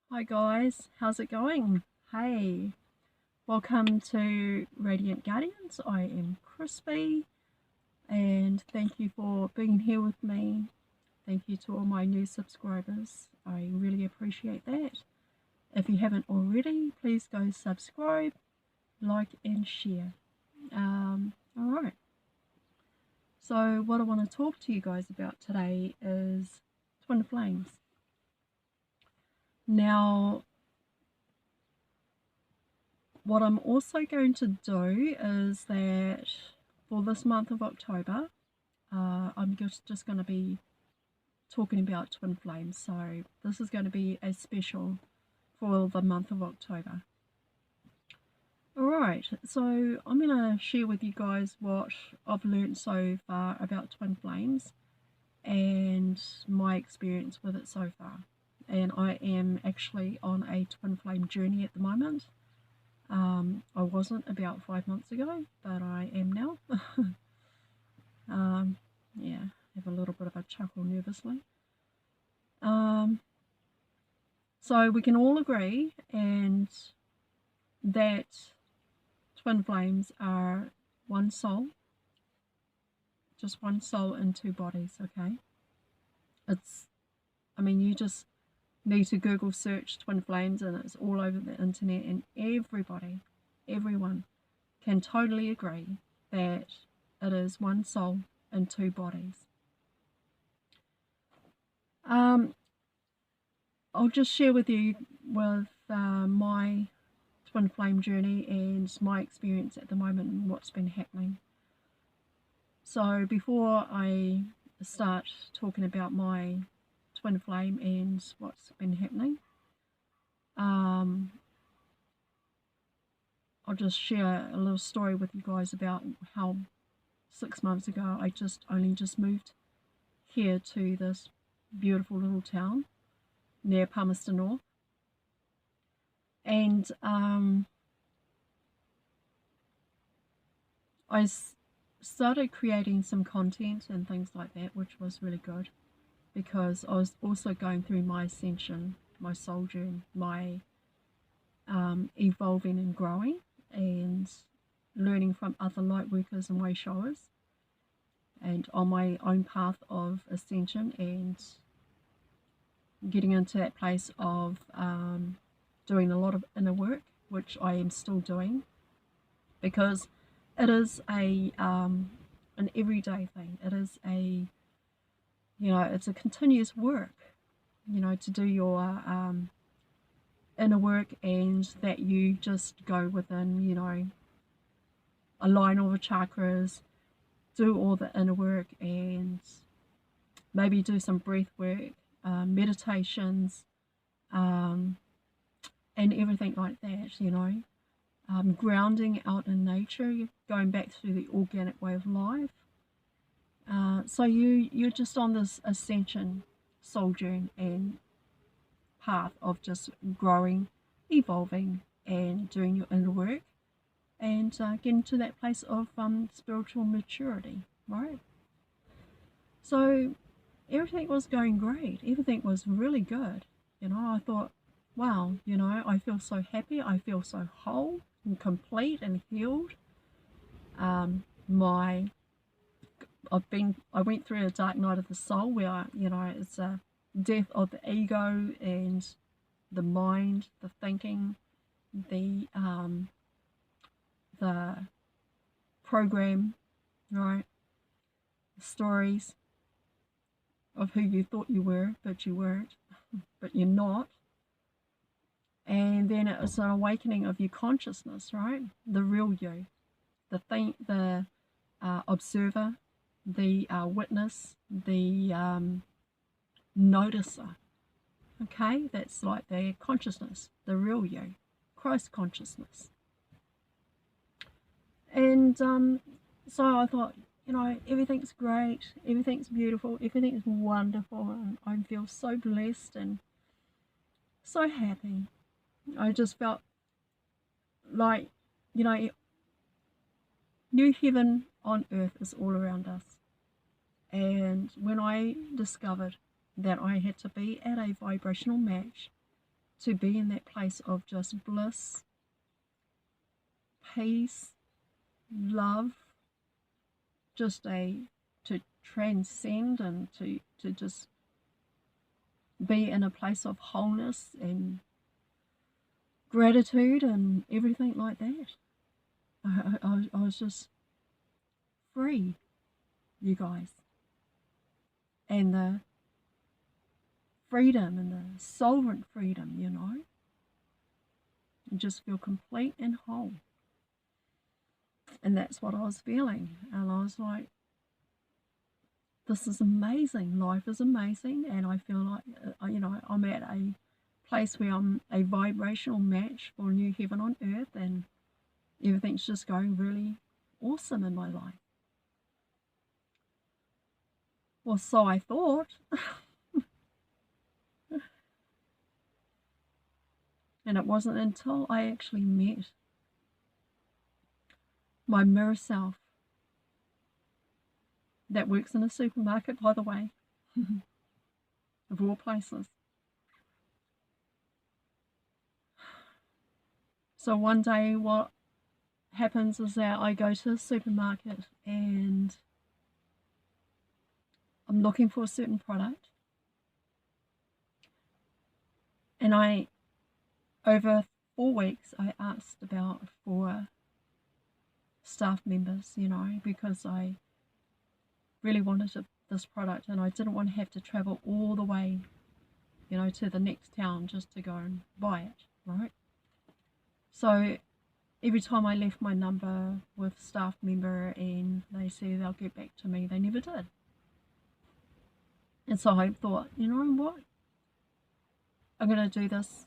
Hi guys, how's it going? Hey, welcome to Radiant Guardians. I am Crispy and thank you for being here with me. Thank you to all my new subscribers. I really appreciate that. If you haven't already, please go subscribe, like and share. Alright, so what I want to talk to you guys about today is twin flames. Now, what I'm also going to do is that for this month of October, I'm just going to be talking about twin flames. So this is going to be a special for the month of October. Alright, so I'm going to share with you guys what I've learned so far about twin flames and my experience with it so far. And I am actually on a twin flame journey at the moment. I wasn't about 5 months ago, but I am now. Yeah, have a little bit of a chuckle nervously. So we can all agree and that twin flames are one soul, just one soul in two bodies, okay? You just need to Google search twin flames and it's all over the internet, and everyone can totally agree that it is one soul in two bodies. I'll just share with you my twin flame journey and my experience at the moment and what's been happening. So before I start talking about my twin flame and what's been happening, I'll just share a little story with you guys about how 6 months ago I only just moved here to this beautiful little town near Palmerston North. And I started creating some content and things like that, which was really good because I was also going through my ascension, my soul journey, my evolving and growing and learning from other light workers and way showers, and on my own path of ascension and getting into that place of doing a lot of inner work, which I am still doing because it is an everyday thing. It is it's a continuous work, to do your inner work, and that you just go within, align all the chakras, do all the inner work, and maybe do some breath work, meditations, and everything like that, grounding out in nature, going back to the organic way of life. So you're just on this ascension, soul journey and path of just growing, evolving, and doing your inner work, and getting to that place of spiritual maturity, right? So everything was going great. Everything was really good. I thought, wow, I feel so happy. I feel so whole and complete and healed. I went through a dark night of the soul where, it's a death of the ego and the mind, the thinking, the program, right? The stories of who you thought you were, but you weren't, but you're not. And then it was an awakening of your consciousness, right? The real you, the observer, the witness, the noticer. Okay, that's like the consciousness, the real you, Christ consciousness. And so I thought, everything's great, everything's beautiful, everything's wonderful, and I feel so blessed and so happy. I just felt like, new heaven on earth is all around us. And when I discovered that I had to be at a vibrational match to be in that place of just bliss, peace, love, just to transcend and to just be in a place of wholeness and gratitude and everything like that. I was just free, you guys. And the freedom and the sovereign freedom, you know. You just feel complete and whole. And that's what I was feeling. And I was like, this is amazing. Life is amazing. And I feel like, you know, I'm at a place where I'm a vibrational match for a new heaven on earth. And everything's just going really awesome in my life. Well, so I thought. And it wasn't until I actually met my mirror self that works in a supermarket, by the way, of all places. So one day what happens is that I go to the supermarket and I'm looking for a certain product. And over 4 weeks, I asked about 4 staff members, you know, because I really wanted this product and I didn't want to have to travel all the way, you know, to the next town just to go and buy it, right? So every time I left my number with staff member and they said they'll get back to me, they never did. And so I thought, you know what? I'm going to do this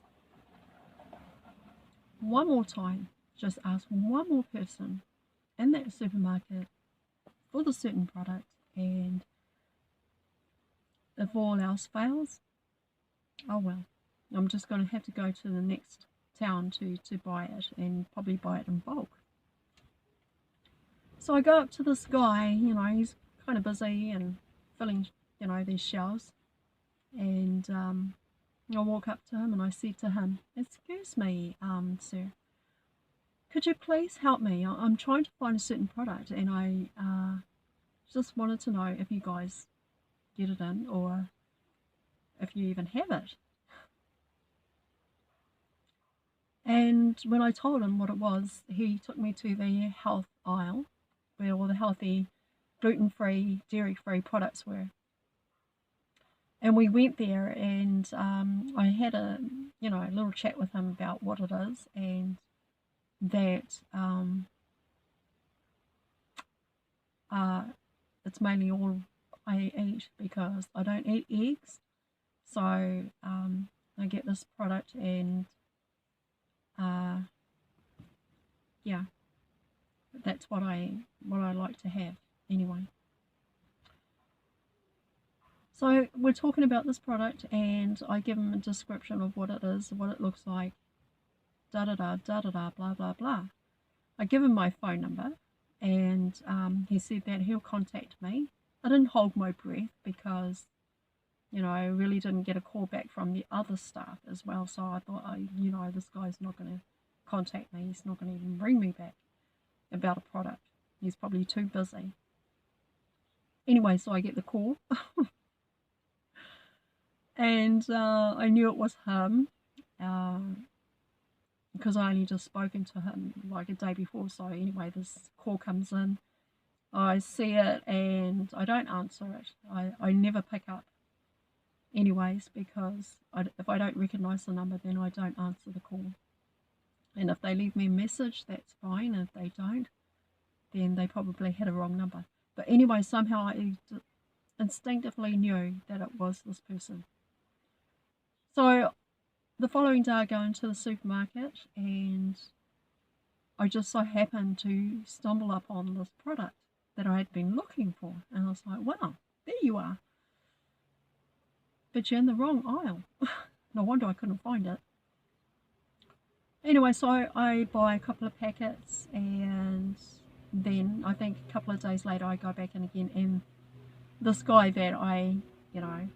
one more time. Just ask one more person in that supermarket for the certain product, and if all else fails, oh well, I'm just going to have to go to the next town to buy it, and probably buy it in bulk. So I go up to this guy, you know, he's kind of busy and filling, you know, these shelves, and I walk up to him and I said to him, excuse me, sir, could you please help me? I'm trying to find a certain product and I just wanted to know if you guys get it in or if you even have it. And when I told him what it was, he took me to the health aisle where all the healthy, gluten-free, dairy-free products were. And we went there and I had a little chat with him about what it is, and that it's mainly all I eat because I don't eat eggs. So I get this product and yeah, that's what I like to have anyway. So we're talking about this product and I give him a description of what it is, what it looks like, da-da-da, da-da-da, blah, blah, blah. I give him my phone number and he said that he'll contact me. I didn't hold my breath because, you know, I really didn't get a call back from the other staff as well. So I thought, you know, this guy's not going to contact me. He's not going to even ring me back about a product. He's probably too busy. Anyway, so I get the call. And I knew it was him because I only just spoken to him like a day before. So anyway, this call comes in. I see it and I don't answer it. I never pick up anyways because if I don't recognise the number, then I don't answer the call. And if they leave me a message, that's fine. If they don't, then they probably had a wrong number. But anyway, somehow I instinctively knew that it was this person. So the following day I go into the supermarket and I just so happened to stumble upon this product that I had been looking for. And I was like, wow, there you are. But you're in the wrong aisle. No wonder I couldn't find it. Anyway, so I buy a couple of packets and then I think a couple of days later I go back in again, and this guy that I, you know,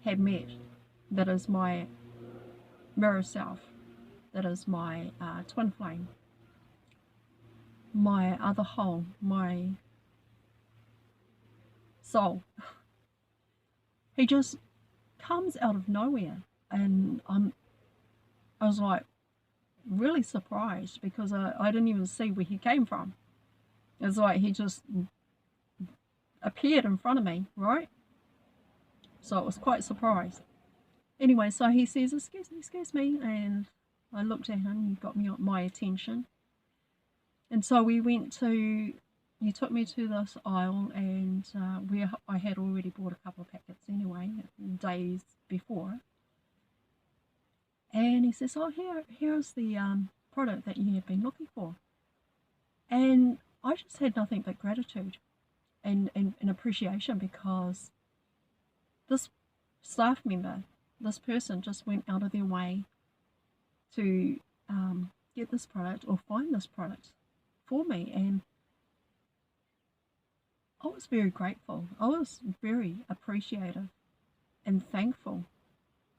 had met, that is my mirror self, that is my twin flame, my other whole, my soul. He just comes out of nowhere, and I was like really surprised because I didn't even see where he came from. It was like he just appeared in front of me, right? So I was quite surprised. Anyway, so he says, excuse me, and I looked at him, he got my attention. And so he took me to this aisle, and where I had already bought a couple of packets anyway, days before. And he says, oh, here's the product that you have been looking for. And I just had nothing but gratitude and appreciation, because this staff member, this person just went out of their way to get this product or find this product for me. And I was very grateful. I was very appreciative and thankful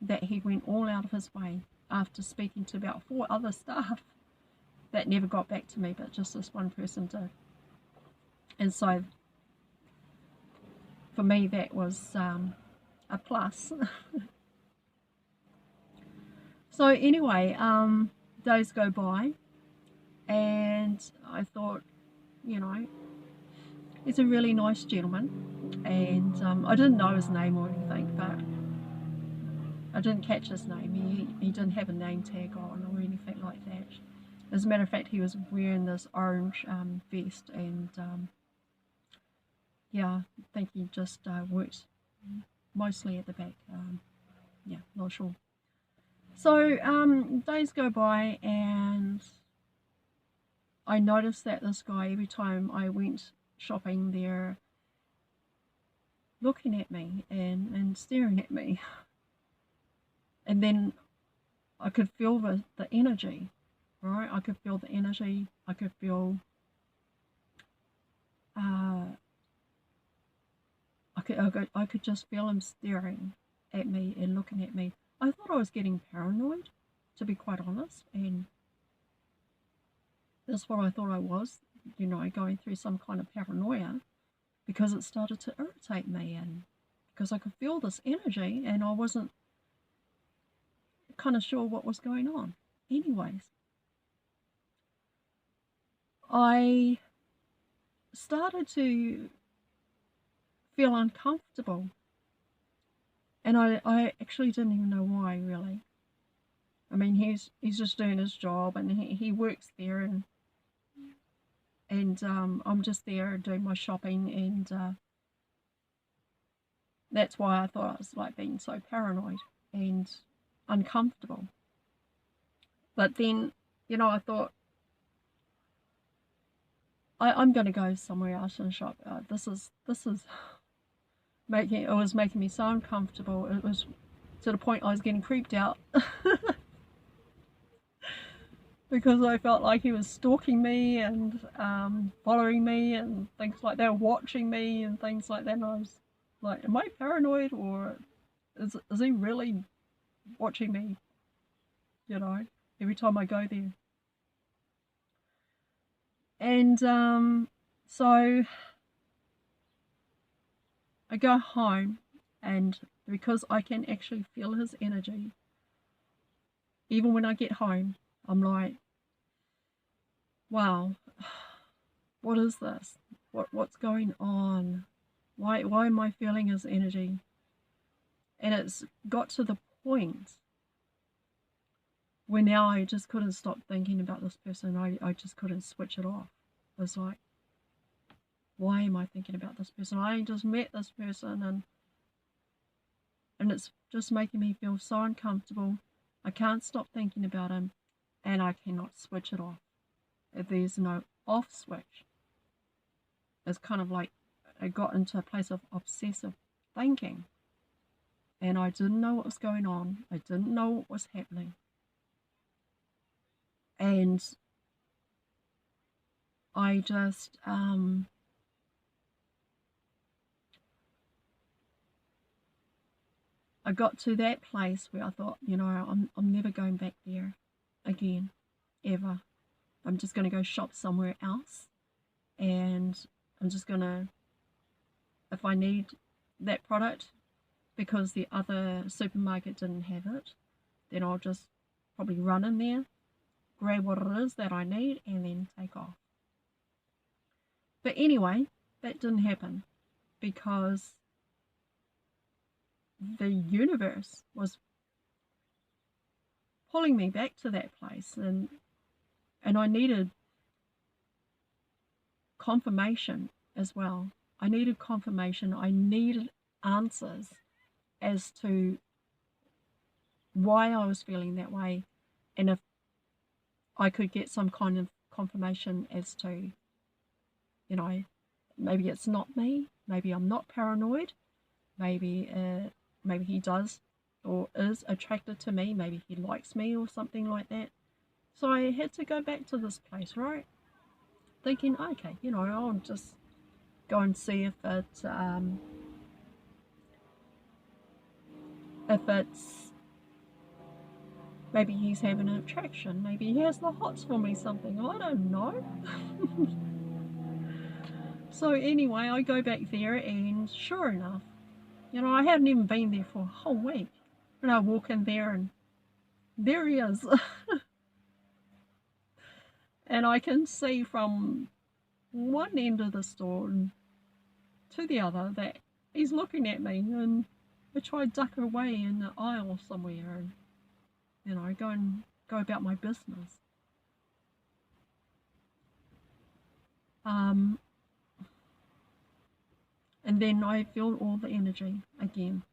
that he went all out of his way after speaking to about 4 other staff that never got back to me, but just this one person did. And so for me, that was a plus. So anyway, days go by, and I thought, you know, he's a really nice gentleman, and I didn't know his name or anything, but I didn't catch his name. He didn't have a name tag on or anything like that. As a matter of fact, he was wearing this orange vest, and yeah, I think he just works mostly at the back. Yeah, not sure. So days go by, and I noticed that this guy, every time I went shopping there, looking at me and staring at me. And then I could feel the energy, right? I could feel the energy. I could feel, I could just feel him staring at me and looking at me. I thought I was getting paranoid, to be quite honest, and that's what I thought I was, you know, going through some kind of paranoia, because it started to irritate me, and because I could feel this energy and I wasn't kind of sure what was going on. Anyways, I started to feel uncomfortable, and I actually didn't even know why, really. I mean, he's just doing his job, and he works there, and I'm just there doing my shopping, and that's why I thought I was like being so paranoid and uncomfortable. But then, you know, I thought, I'm going to go somewhere else and shop. This is making me so uncomfortable. It was to the point I was getting creeped out because I felt like he was stalking me and following me and things like that, watching me and things like that. And I was like, am I paranoid, or is he really watching me, you know, every time I go there? And so I go home, and because I can actually feel his energy, even when I get home, I'm like, wow, what is this? What's going on? Why am I feeling his energy? And it's got to the point where now I just couldn't stop thinking about this person. I just couldn't switch it off. I was like, why am I thinking about this person? I just met this person, and it's just making me feel so uncomfortable. I can't stop thinking about him, and I cannot switch it off. There's no off switch. It's kind of like I got into a place of obsessive thinking, and I didn't know what was going on. I didn't know what was happening. And I just I got to that place where I thought, you know, I'm never going back there again, ever. I'm just going to go shop somewhere else, and I'm just going to, if I need that product because the other supermarket didn't have it, then I'll just probably run in there, grab what it is that I need, and then take off. But anyway, that didn't happen because the universe was pulling me back to that place, and I needed confirmation as well. I needed confirmation. I needed answers as to why I was feeling that way, and if I could get some kind of confirmation as to, you know, maybe it's not me, maybe I'm not paranoid, maybe he does or is attracted to me, maybe he likes me or something like that. So I had to go back to this place, right? Thinking, okay, you know, I'll just go and see if it's maybe he's having an attraction, maybe he has the hots for me, something, I don't know. So anyway, I go back there, and sure enough, you know, I hadn't even been there for a whole week, and I walk in there and there he is. And I can see from one end of the store to the other that he's looking at me, and I try to duck away in the aisle somewhere, and you know, go about my business. And then I feel all the energy again.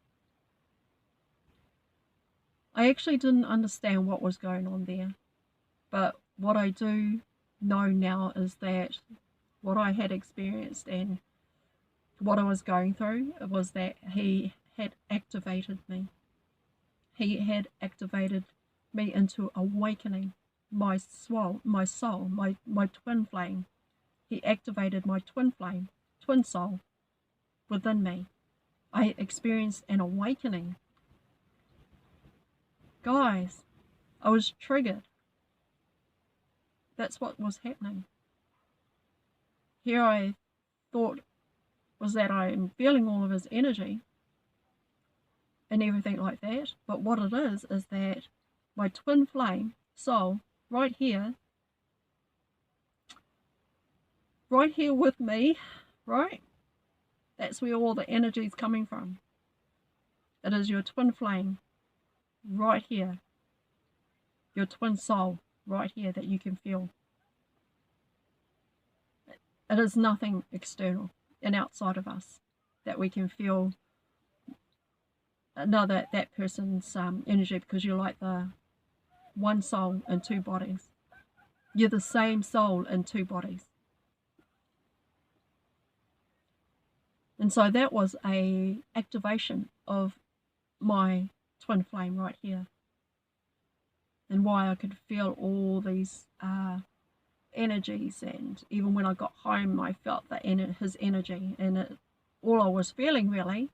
I actually didn't understand what was going on there, but what I do know now is that what I had experienced and what I was going through was that he had activated me. He had activated me into awakening my soul, my twin flame. He activated my twin flame, twin soul within me. I experienced an awakening. Guys, I was triggered. That's what was happening. Here I thought was that I am feeling all of his energy and everything like that, but what it is that my twin flame soul right here with me, right? That's where all the energy is coming from. It is your twin flame right here, your twin soul right here that you can feel. It is nothing external and outside of us that we can feel that person's energy, because you're like the one soul in two bodies. You're the same soul in two bodies. And so that was a activation of my twin flame right here, and why I could feel all these energies. And even when I got home, I felt his energy, and all I was feeling really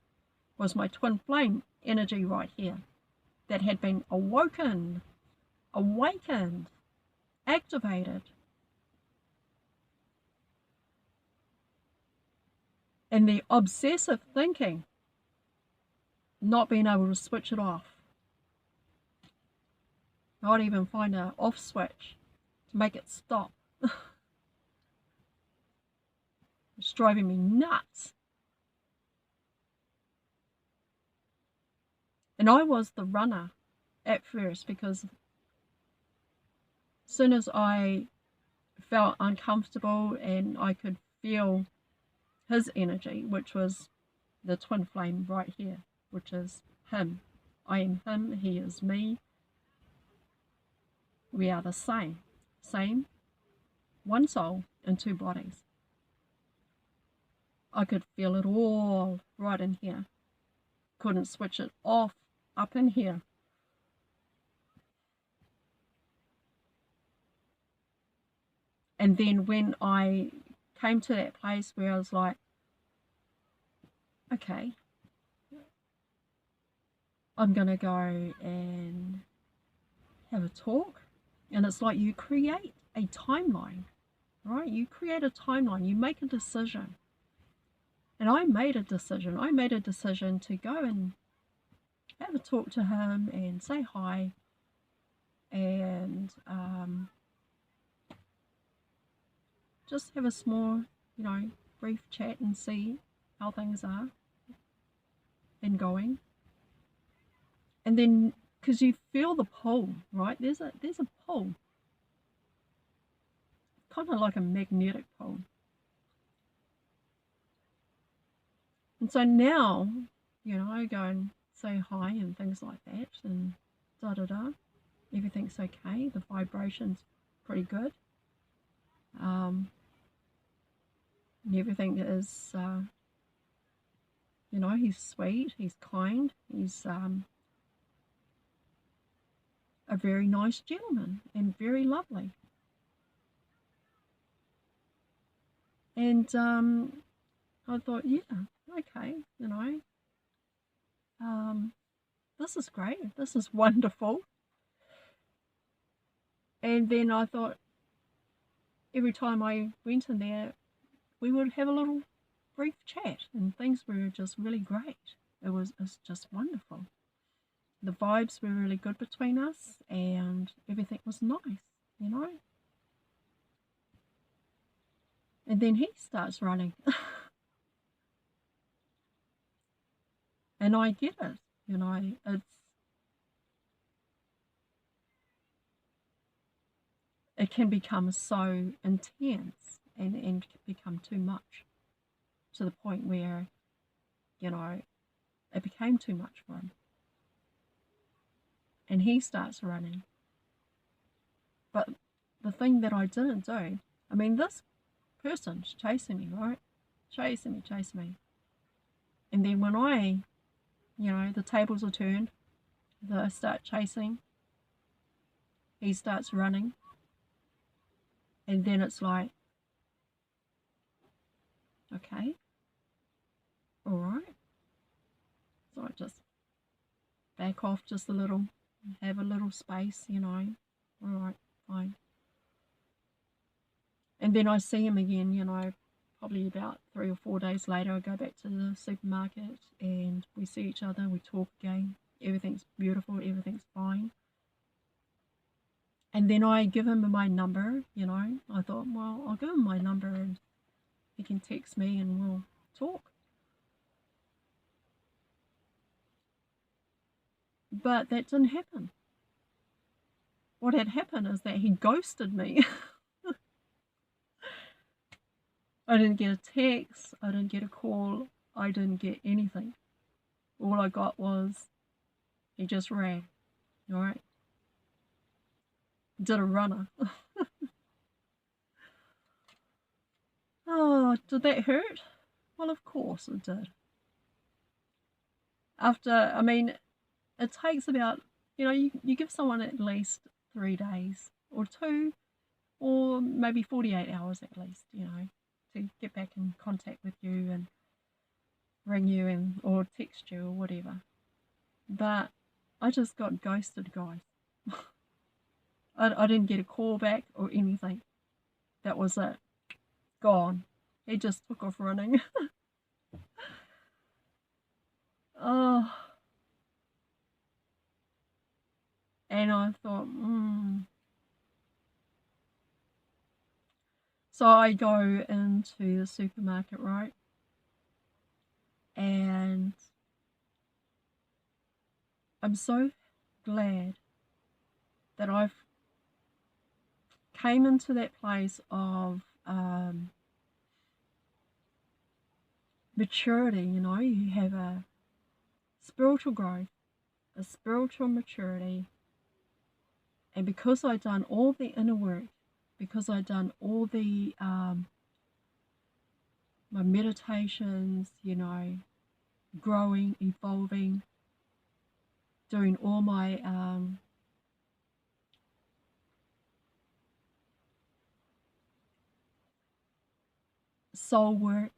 was my twin flame energy right here that had been awakened, activated. And the obsessive thinking, not being able to switch it off, not even find an off switch to make it stop. It's driving me nuts. And I was the runner at first, because as soon as I felt uncomfortable and I could feel his energy, which was the twin flame right here, which is him. I am him, he is me. We are the same, one soul in two bodies. I could feel it all right in here. Couldn't switch it off up in here. And then when I came to that place where I was like, okay, I'm going to go and have a talk, and it's like you create a timeline, right? You create a timeline, you make a decision. And I made a decision. I made a decision to go and have a talk to him and say hi and just have a small, brief chat and see how things are and going. And then, because you feel the pull, right? There's a pull, kind of like a magnetic pull. And so now, I go and say hi and things like that, and da da da. Everything's okay. The vibration's pretty good. And everything is, he's sweet, he's kind, he's a very nice gentleman and very lovely. And I thought, yeah, okay, this is great, this is wonderful. And then I thought, every time I went in there, we would have a little brief chat, and things were just really great. It's just wonderful. The vibes were really good between us, and everything was nice, And then he starts running. And I get it, it can become so intense and become too much, to the point where, it became too much for him. And he starts running. But the thing that I didn't do, this person's chasing me, right? Chasing me. And then when I, the tables are turned, I start chasing, he starts running. And then it's like, okay, all right. So I just back off just a little, have a little space, all right, fine. And then I see him again, probably about 3 or 4 days later. I go back to the supermarket and we see each other, we talk again. Everything's beautiful, everything's fine. And then I give him my number, I thought, well, I'll give him my number and he can text me and we'll talk. But that didn't happen. What had happened is that he ghosted me. I didn't get a text, I didn't get a call, I didn't get anything. All I got was he just ran, all right? Did a runner. Oh, did that hurt? Well, of course it did. It takes about, you give someone at least 3 days or 2 or maybe 48 hours at least, to get back in contact with you and ring you or text you or whatever. But I just got ghosted, guys. I didn't get a call back or anything. That was it. Gone. He just took off running. Oh. And I thought, So I go into the supermarket, right? And I'm so glad that I've came into that place of maturity. You have a spiritual growth, a spiritual maturity. And because I've done all the inner work, because I've done all the my meditations, growing, evolving, doing all my soul work,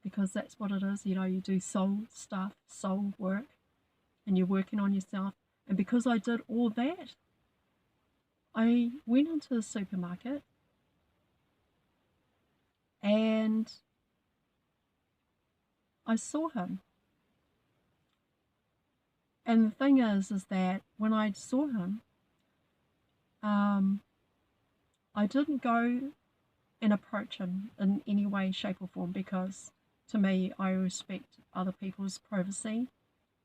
because that's what it is, you do soul stuff, soul work, and you're working on yourself. And because I did all that, I went into the supermarket and I saw him. And the thing is that when I saw him, um, I didn't go and approach him in any way, shape, or form because to me, I respect other people's privacy,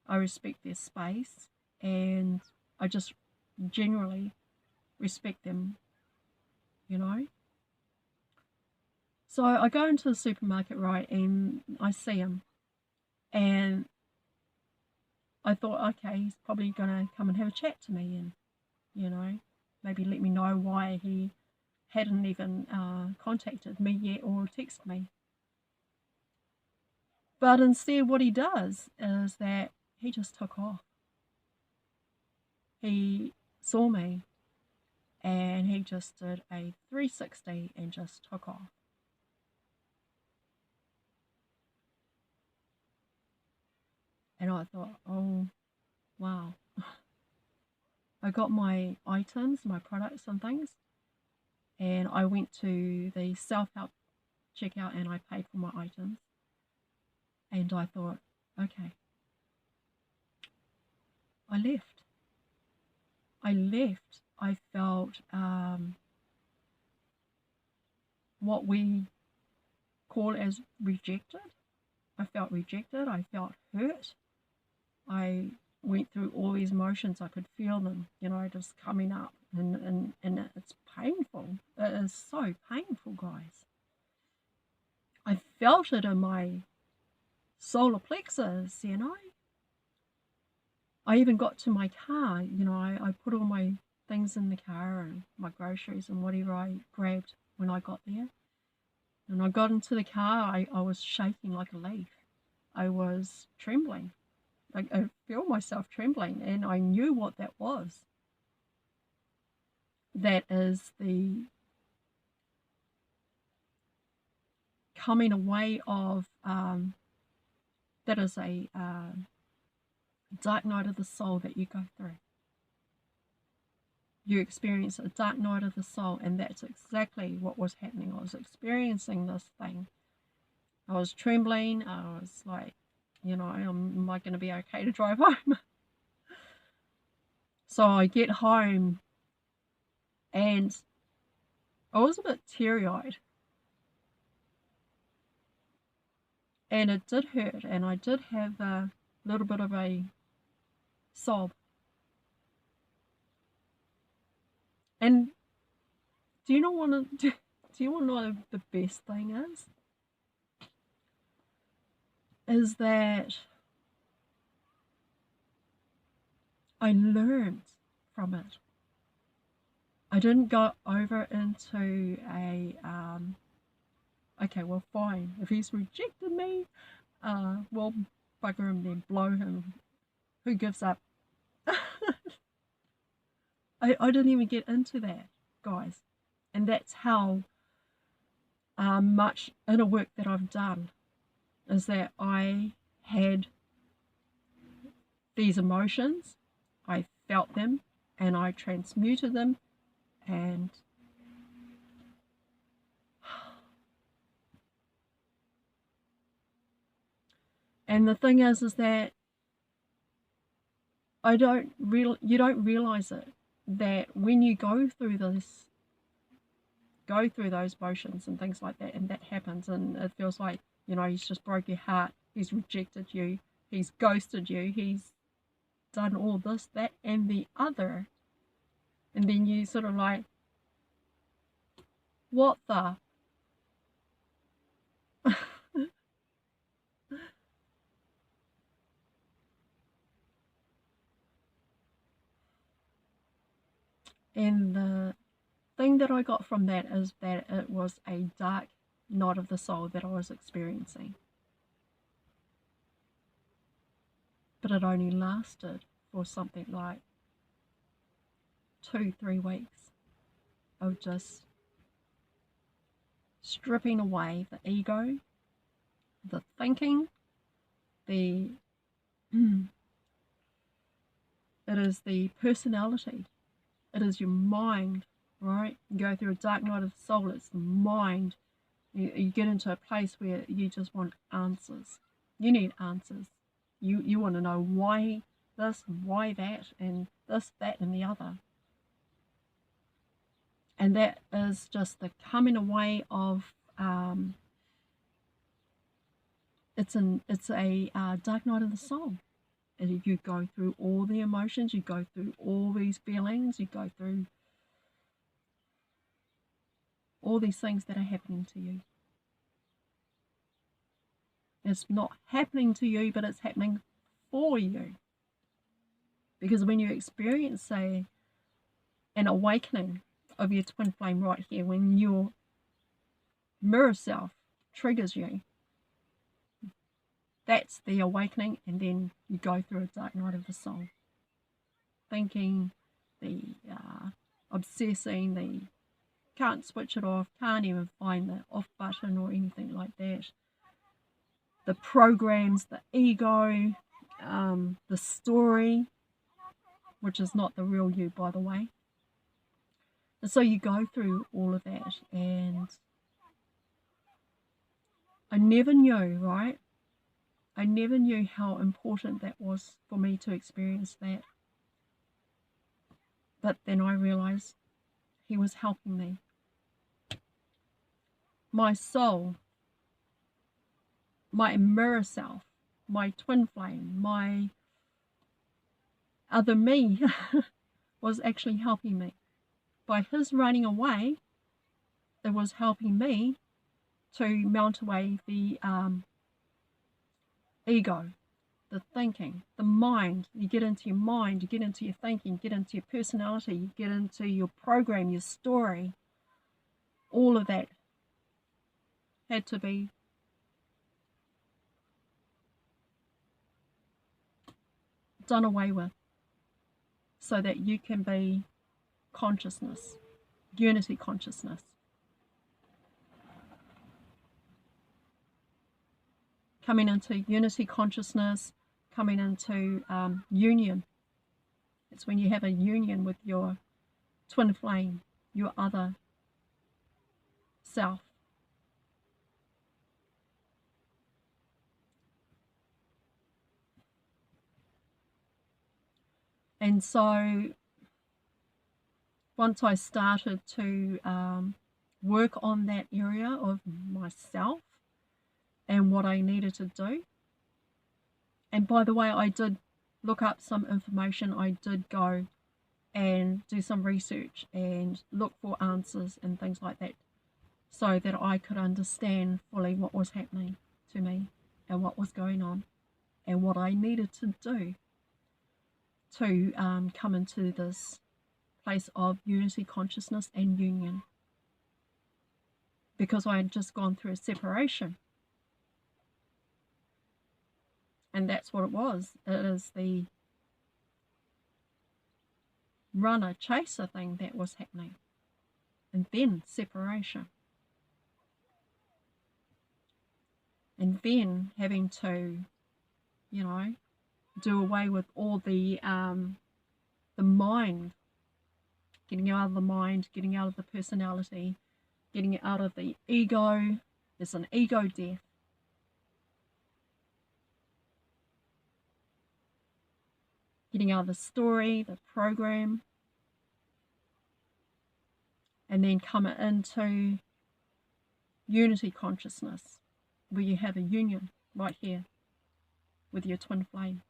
I respect their space, and I just generally respect them, you know. So I go into the supermarket, right, and I see him, and I thought, okay, he's probably going to come and have a chat to me and, you know, maybe let me know why he hadn't even contacted me yet or texted me. But instead, what he does is that he just took off. He saw me and he just did a 360 and just took off. And I thought, oh, wow. I got my items, my products and things, and I went to the self-help checkout and I paid for my items. And I thought, okay, I left. I left. I felt what we call as rejected. I felt rejected. I felt hurt. I went through all these emotions. I could feel them, you know, just coming up. And it's painful. It is so painful, guys. I felt it in my solar plexus, you know. I even got to my car, you know, I put all my things in the car and my groceries and whatever I grabbed when I got there. And I got into the car, I was shaking like a leaf. I was trembling. I feel myself trembling, and I knew what that was. That is the coming away of, that is a dark night of the soul that you go through. You experience a dark night of the soul, and that's exactly what was happening. I was experiencing this thing. I was trembling. I was like, you know, am I going to be okay to drive home? So I get home and I was a bit teary-eyed, and it did hurt, and I did have a little bit of a sob. And do you know what? Do you want to know the best thing is? Is that I learned from it. I didn't go over into a okay, well, fine. If he's rejected me, well, bugger him then, blow him. Who gives up? I didn't even get into that, guys. And that's how much inner work that I've done, is that I had these emotions, I felt them, and I transmuted them, and the thing is that you don't realize it, that when you go through those motions and things like that, and that happens, and it feels like, you know, he's just broke your heart, he's rejected you, he's ghosted you, he's done all this, that, and the other, and then you sort of like, what the? And the thing that I got from that is that it was a dark night of the soul that I was experiencing. But it only lasted for something like 2-3 weeks of just stripping away the ego, the thinking, the it is the personality. It is your mind, right? You go through a dark night of the soul. It's the mind. You get into a place where you just want answers. You need answers. You want to know why this, why that, and this, that, and the other. And that is just the coming away of it's a dark night of the soul. And you go through all the emotions, you go through all these feelings, you go through all these things that are happening to you. It's not happening to you, but it's happening for you. Because when you experience, say, an awakening of your twin flame right here, when your mirror self triggers you, that's the awakening, and then you go through a dark night of the soul. Thinking, the obsessing, the can't switch it off, can't even find the off button or anything like that. The programs, the ego, the story, which is not the real you, by the way. And so you go through all of that, and I never knew, right? I never knew how important that was for me to experience that. But then I realized he was helping me. My soul, my mirror self, my twin flame, my other me was actually helping me. By his running away, it was helping me to mount away the ego, the thinking, the mind. You get into your mind, you get into your thinking, you get into your personality, you get into your program, your story. All of that had to be done away with so that you can be consciousness, unity consciousness. Coming into unity consciousness, coming into union. It's when you have a union with your twin flame, your other self. And so once I started to work on that area of myself and what I needed to do, and by the way, I did look up some information. I did go and do some research and look for answers and things like that so that I could understand fully what was happening to me and what was going on and what I needed to do to come into this place of unity consciousness and union, because I had just gone through a separation. And that's what it was. It is the runner chaser thing that was happening, and then separation, and then having to, you know, do away with all the mind, getting out of the mind, getting out of the personality, getting out of the ego. There's an ego death. Getting out of the story, the program, and then come into unity consciousness, where you have a union right here with your twin flame.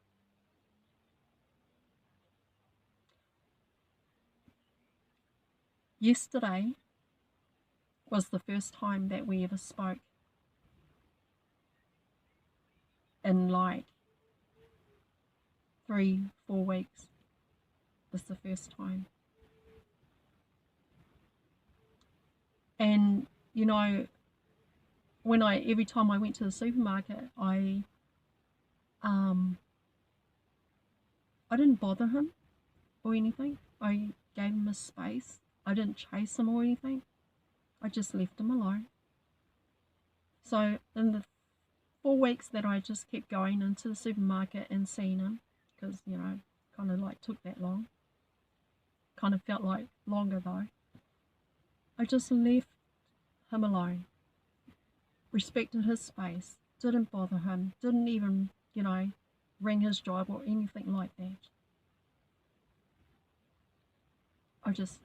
Yesterday was the first time that we ever spoke in like 3-4 weeks. This is the first time. And you know, when every time I went to the supermarket, I didn't bother him or anything. I gave him a space. I didn't chase him or anything. I just left him alone. So in the 4 weeks that I just kept going into the supermarket and seeing him, because, you know, kind of like took that long, kind of felt like longer though. I just left him alone, respected his space, didn't bother him, didn't even, ring his job or anything like that. I just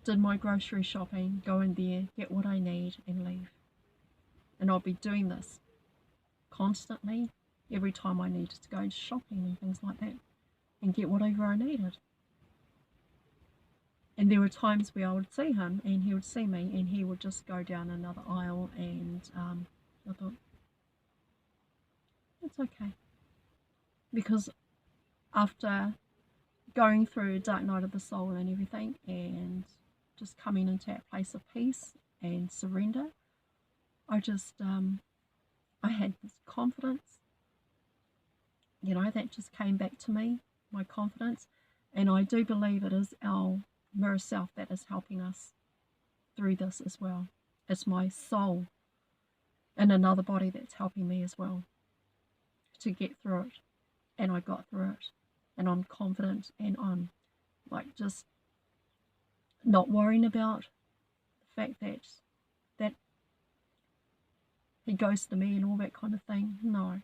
did my grocery shopping, go in there, get what I need, and leave. And I'll be doing this constantly every time I needed to go shopping and things like that and get whatever I needed. And there were times where I would see him and he would see me and he would just go down another aisle, and I thought, it's okay. Because after going through a dark night of the soul and everything, and just coming into that place of peace and surrender, I just, I had this confidence, that just came back to me, my confidence. And I do believe it is our mirror self that is helping us through this as well. It's my soul in another body that's helping me as well to get through it. And I got through it. And I'm confident, and I'm like just not worrying about the fact that he goes to me and all that kind of thing. No.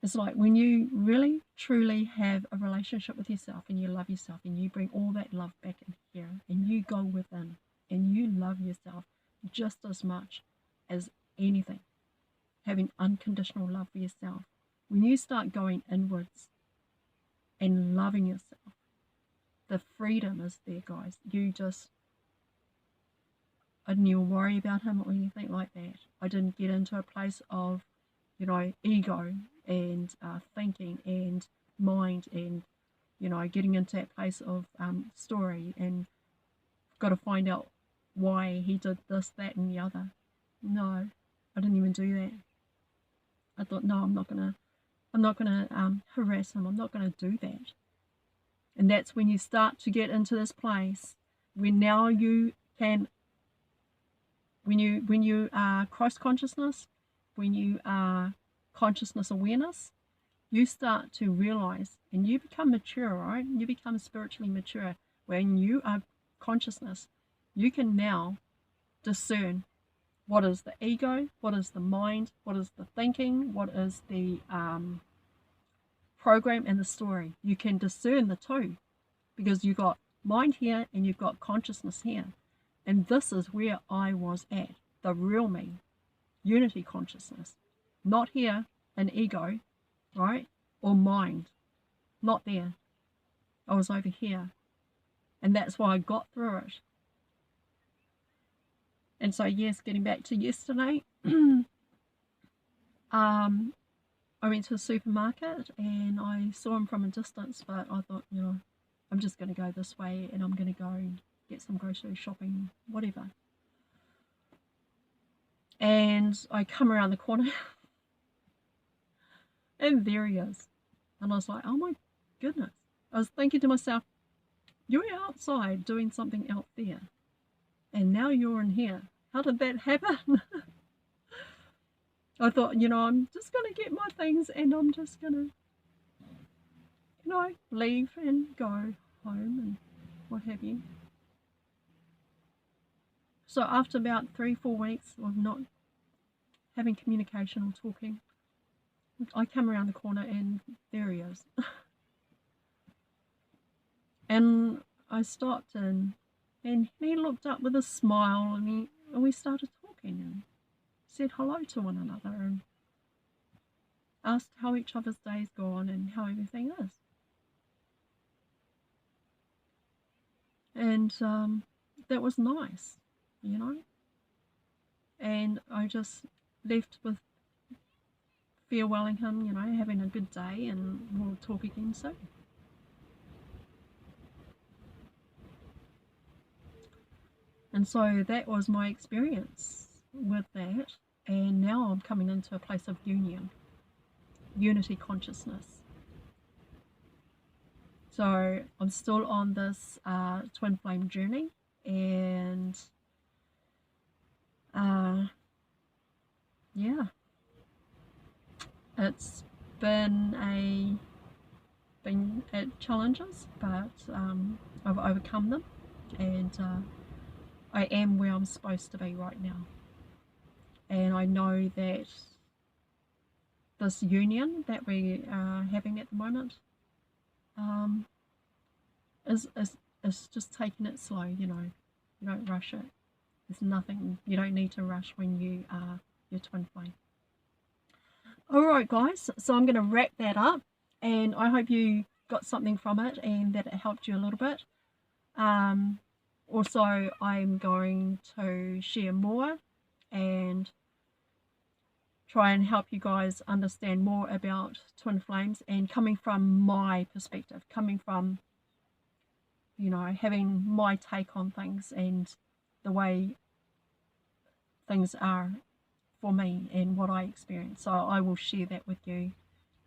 It's like when you really, truly have a relationship with yourself and you love yourself and you bring all that love back in here and you go within and you love yourself just as much as anything, having unconditional love for yourself. When you start going inwards and loving yourself, the freedom is there, guys. I didn't even worry about him or anything like that. I didn't get into a place of, ego and thinking and mind and, getting into that place of story and got to find out why he did this, that, and the other. No, I didn't even do that. I thought, no, I'm not gonna harass him. I'm not gonna do that. And that's when you start to get into this place where now you can, when you are Christ consciousness, when you are consciousness awareness, you start to realize and you become mature, right? You become spiritually mature. When you are consciousness, you can now discern what is the ego, what is the mind, what is the thinking, what is the program and the story. You can discern the two because you've got mind here and you've got consciousness here. And this is where I was at, the real me, unity consciousness. Not here, an ego, right? Or mind. Not there. I was over here. And that's why I got through it. And so, yes, getting back to yesterday, I went to the supermarket and I saw him from a distance, but I thought, I'm just going to go this way and I'm going to go and get some grocery shopping, whatever. And I come around the corner and there he is. And I was like, oh my goodness. I was thinking to myself, you're outside doing something out there. And now you're in here. How did that happen? I thought, I'm just going to get my things and I'm just going to, leave and go home and what have you. So after about 3-4 weeks of not having communication or talking, I come around the corner and there he is. And I stopped and he looked up with a smile and we started talking and said hello to one another and asked how each other's day's gone and how everything is. And that was nice, And I just left with farewelling him, having a good day, and we'll talk again soon. And so that was my experience with that. And now I'm coming into a place of unity consciousness. So I'm still on this twin flame journey, and yeah, it's been been at challenges, but I've overcome them, and I am where I'm supposed to be right now. And I know that this union that we are having at the moment um, is just taking it slow. You don't rush it. There's nothing, you don't need to rush when you are your twin flame. Alright guys, so I'm going to wrap that up, and I hope you got something from it and that it helped you a little bit. Also, I'm going to share more and try and help you guys understand more about twin flames, and coming from my perspective, coming from, having my take on things and the way things are for me and what I experience. So I will share that with you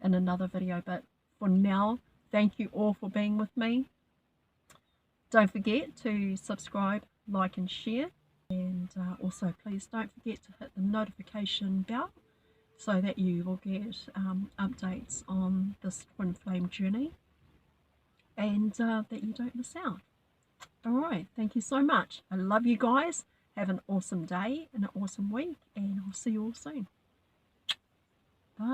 in another video, but for now, thank you all for being with me. Don't forget to subscribe, like and share, and also please don't forget to hit the notification bell so that you will get updates on this twin flame journey, and that you don't miss out. Alright, thank you so much. I love you guys. Have an awesome day and an awesome week, and I'll see you all soon.